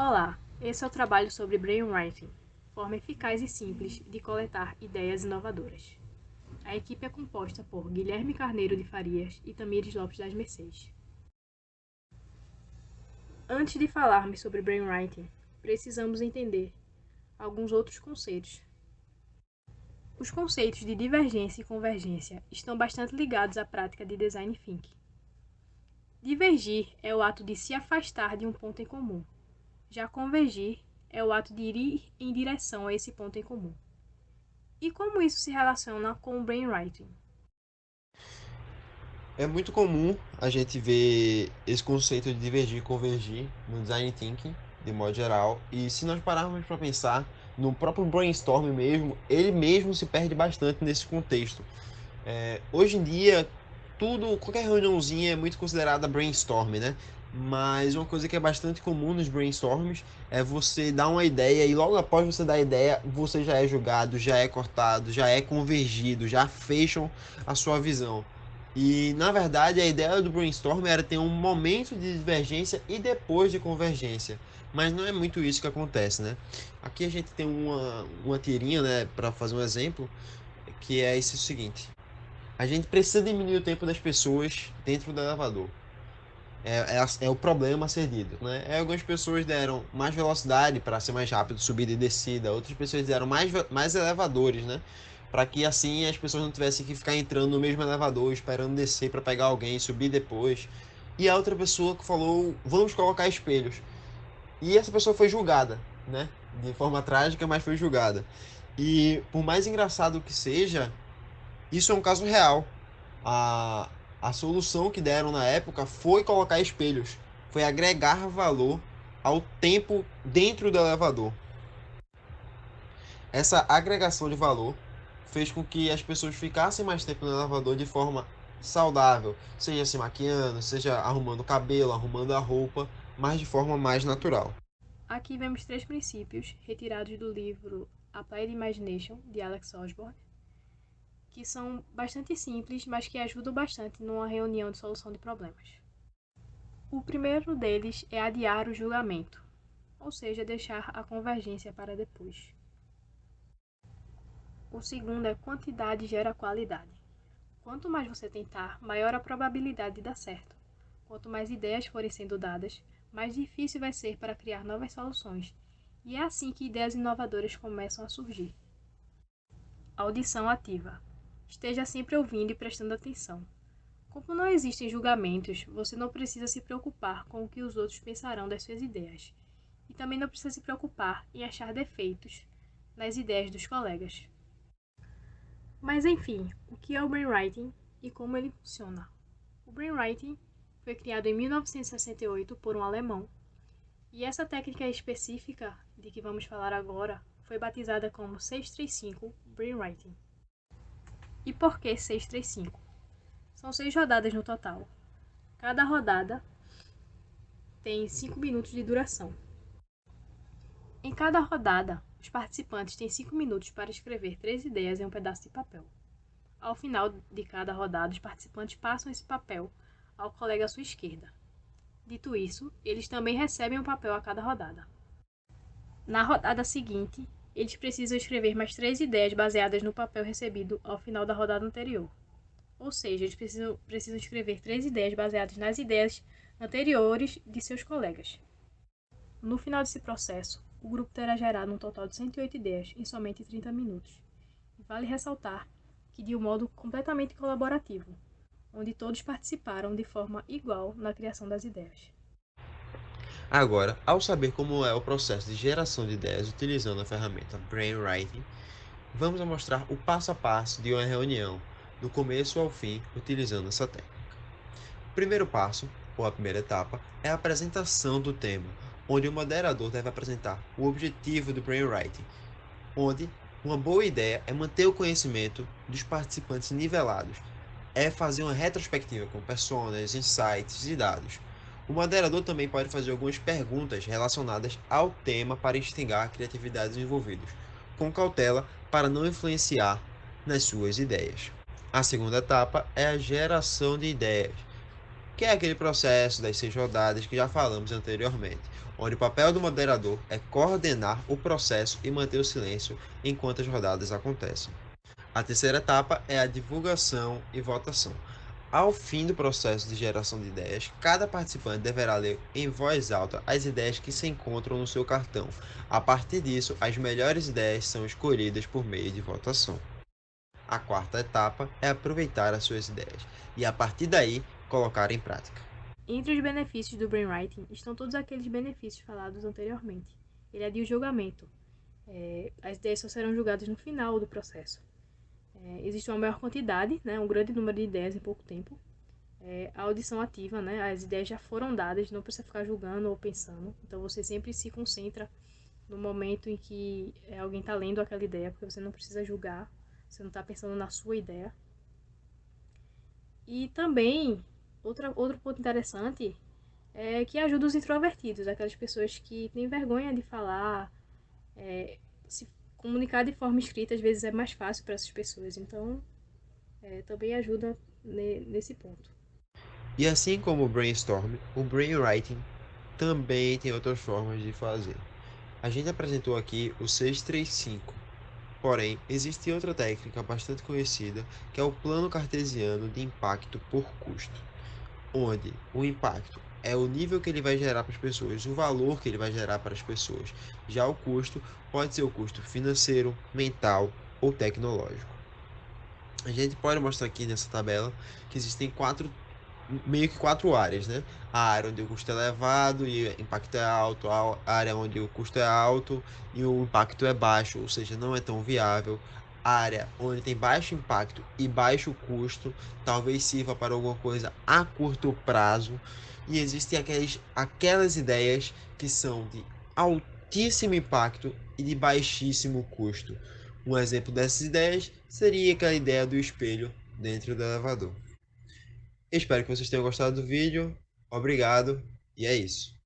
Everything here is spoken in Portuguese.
Olá, esse é o trabalho sobre brainwriting, forma eficaz e simples de coletar ideias inovadoras. A equipe é composta por Guilherme Carneiro de Farias e Tamires Lopes das Mercês. Antes de falarmos sobre brainwriting, precisamos entender alguns outros conceitos. Os conceitos de divergência e convergência estão bastante ligados à prática de design thinking. Divergir é o ato de se afastar de um ponto em comum. Já convergir é o ato de ir em direção a esse ponto em comum. E como isso se relaciona com o brainwriting? É muito comum a gente ver esse conceito de divergir e convergir no design thinking, de modo geral, e se nós pararmos para pensar no próprio brainstorm mesmo, ele mesmo se perde bastante nesse contexto. Hoje em dia, qualquer reuniãozinha é muito considerada brainstorm, né? Mas uma coisa que é bastante comum nos brainstorms é você dar uma ideia e logo após você dar a ideia, você já é julgado, já é cortado, já é convergido, já fecham a sua visão. E na verdade a ideia do brainstorm era ter um momento de divergência e depois de convergência. Mas não é muito isso que acontece, né? Aqui a gente tem uma tirinha, né, para fazer um exemplo, que é esse seguinte. A gente precisa diminuir o tempo das pessoas dentro do elevador. É o problema a ser dito, né? Algumas pessoas deram mais velocidade para ser mais rápido, subida e descida. Outras pessoas deram mais elevadores, né? Para que assim as pessoas não tivessem que ficar entrando no mesmo elevador, esperando descer para pegar alguém e subir depois. E a outra pessoa que falou, vamos colocar espelhos. E essa pessoa foi julgada, né? De forma trágica, mas foi julgada. E por mais engraçado que seja, isso é um caso real. A, a solução que deram na época foi colocar espelhos, foi agregar valor ao tempo dentro do elevador. Essa agregação de valor fez com que as pessoas ficassem mais tempo no elevador de forma saudável, seja se maquiando, seja arrumando o cabelo, arrumando a roupa, mas de forma mais natural. Aqui vemos 3 princípios retirados do livro Applied Imagination, de Alex Osborne, que são bastante simples, mas que ajudam bastante numa reunião de solução de problemas. O primeiro deles é adiar o julgamento, ou seja, deixar a convergência para depois. O segundo é quantidade gera qualidade. Quanto mais você tentar, maior a probabilidade de dar certo. Quanto mais ideias forem sendo dadas, mais difícil vai ser para criar novas soluções. E é assim que ideias inovadoras começam a surgir. Audição ativa. Esteja sempre ouvindo e prestando atenção. Como não existem julgamentos, você não precisa se preocupar com o que os outros pensarão das suas ideias. E também não precisa se preocupar em achar defeitos nas ideias dos colegas. Mas enfim, o que é o brainwriting e como ele funciona? O brainwriting foi criado em 1968 por um alemão, e essa técnica específica de que vamos falar agora foi batizada como 635 Brainwriting. E por que 635? São 6 rodadas no total. Cada rodada tem 5 minutos de duração. Em cada rodada, os participantes têm 5 minutos para escrever 3 ideias em um pedaço de papel. Ao final de cada rodada, os participantes passam esse papel ao colega à sua esquerda. Dito isso, eles também recebem um papel a cada rodada. Na rodada seguinte, eles precisam escrever mais 3 ideias baseadas no papel recebido ao final da rodada anterior. Ou seja, eles precisam escrever 3 ideias baseadas nas ideias anteriores de seus colegas. No final desse processo, o grupo terá gerado um total de 108 ideias em somente 30 minutos. E vale ressaltar que de um modo completamente colaborativo, onde todos participaram de forma igual na criação das ideias. Agora, ao saber como é o processo de geração de ideias utilizando a ferramenta Brainwriting, vamos mostrar o passo a passo de uma reunião, do começo ao fim, utilizando essa técnica. O primeiro passo, ou a primeira etapa, é a apresentação do tema, onde o moderador deve apresentar o objetivo do Brainwriting, onde uma boa ideia é manter o conhecimento dos participantes nivelados, é fazer uma retrospectiva com personas, insights e dados. O moderador também pode fazer algumas perguntas relacionadas ao tema para instigar a criatividade dos envolvidos, com cautela para não influenciar nas suas ideias. A segunda etapa é a geração de ideias, que é aquele processo das 6 rodadas que já falamos anteriormente, onde o papel do moderador é coordenar o processo e manter o silêncio enquanto as rodadas acontecem. A terceira etapa é a divulgação e votação. Ao fim do processo de geração de ideias, cada participante deverá ler em voz alta as ideias que se encontram no seu cartão. A partir disso, as melhores ideias são escolhidas por meio de votação. A quarta etapa é aproveitar as suas ideias e, a partir daí, colocar em prática. Entre os benefícios do brainwriting estão todos aqueles benefícios falados anteriormente. Ele adia o julgamento. As ideias só serão julgadas no final do processo. Existe uma maior quantidade, né, um grande número de ideias em pouco tempo. A audição ativa, né, as ideias já foram dadas, não precisa ficar julgando ou pensando. Então você sempre se concentra no momento em que alguém está lendo aquela ideia, porque você não precisa julgar, você não está pensando na sua ideia. E também, outro ponto interessante é que ajuda os introvertidos, aquelas pessoas que têm vergonha de falar, se comunicar de forma escrita às vezes é mais fácil para essas pessoas, então também ajuda nesse ponto. E assim como o brainstorm, o brainwriting também tem outras formas de fazer. A gente apresentou aqui o 635. Porém, existe outra técnica bastante conhecida, que é o plano cartesiano de impacto por custo, onde o impacto é o nível que ele vai gerar para as pessoas, o valor que ele vai gerar para as pessoas. Já o custo pode ser o custo financeiro, mental ou tecnológico. A gente pode mostrar aqui nessa tabela que existem meio que quatro áreas, né? A área onde o custo é elevado e o impacto é alto, a área onde o custo é alto e o impacto é baixo, ou seja, não é tão viável. A área onde tem baixo impacto e baixo custo, talvez sirva para alguma coisa a curto prazo. E existem aquelas ideias que são de altíssimo impacto e de baixíssimo custo. Um exemplo dessas ideias seria aquela ideia do espelho dentro do elevador. Espero que vocês tenham gostado do vídeo. Obrigado e é isso.